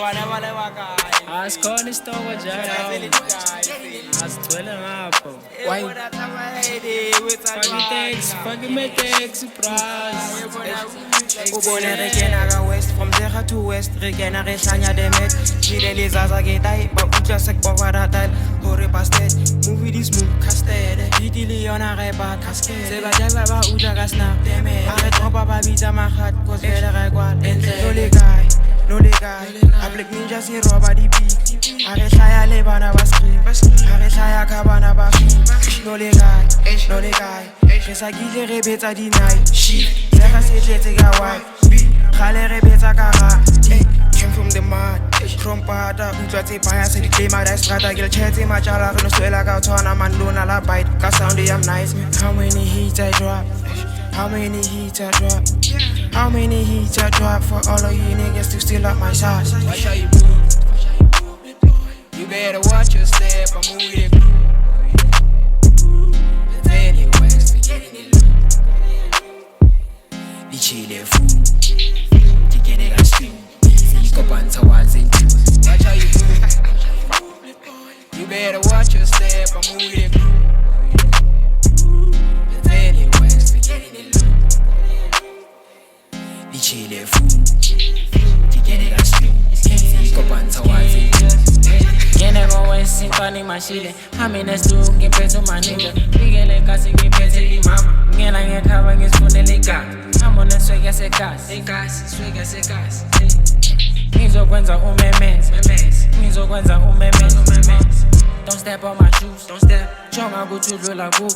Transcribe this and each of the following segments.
Asikhona isitoko njalo asithwele ngapho fake ime-taxi bras ubone re kena ka west from there to west re kena re hlanya the met jile le zaza ke tai ba utla sek ba baratal hore bastard movie this move casted ditile yona re ba casket se ba jaba ba utla ka snap them a re tropa ba bitsa magat cause vele re kwa no le guy a Blxck Nxnja si roba di beat a re hlaya le bana ba scream a re hlaya ka bana ba no le guy re sa kile re betsa di night shit le ga se tletse ka white khale re betsa ka ga came from the mud krompata utla tse baya se di claima da strata ke tshetse machala re no swela ka tshwana man lona la bite ka sound I'm nice how many hits I drop how many hits I drop how many hits I drop for all of you niggas to steal up my shots watch how you move you better watch your step I'm moving it Chile food, to get it a stream. Go on to ones and twos. Watch how you move. You better watch your step. I'm moving it. The Chile food, to get it a stream. Go on to ones and twos. Can't ever waste in funny my shit. I'm in the stool, get paid to my nigga. Big like I get paid to the mama. Get like a car when it's funny like I'm on the swag as a gas, swag as a gas. Ngizokwenza umemez, ngizokwenza umemez. Don't step on my shoes, don't step. Chonga kuthudlula ku.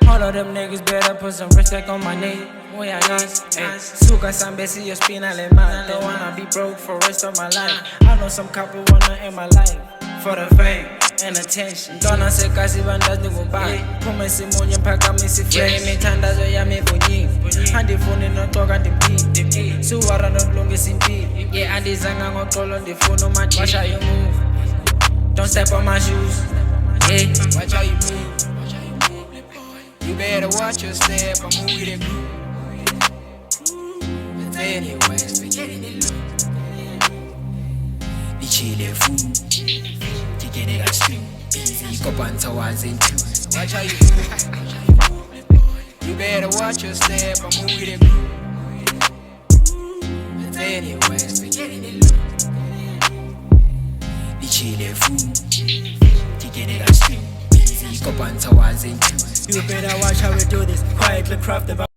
All of them niggas better put some respect on my name. Oh yeah, nice. Suka sambe see your spina le man. Don't wanna be broke for rest of my life. I know some couple wanna end my life for the fame and attention. Dona se kasi bandazi ngubani. Phume simunye mphakamisa iframe. Imithandazo yami evunyiwe. Andifuni noxoka ndiphinde. Suwara nokulungisa impilo. Yeah, andizanga ngoxolo ndifuna umathi. Watch how you move. Don't step on my shoes. Yeah, watch how you move. You better watch your step. I'm moving it. The Chile food, to get it a stream. Go on to ones and twos. Watch how you move. You better watch your step. I'm moving it. The Chile food, to get it a stream. Go on to ones and twos. You better watch how we do this. Quietly craft the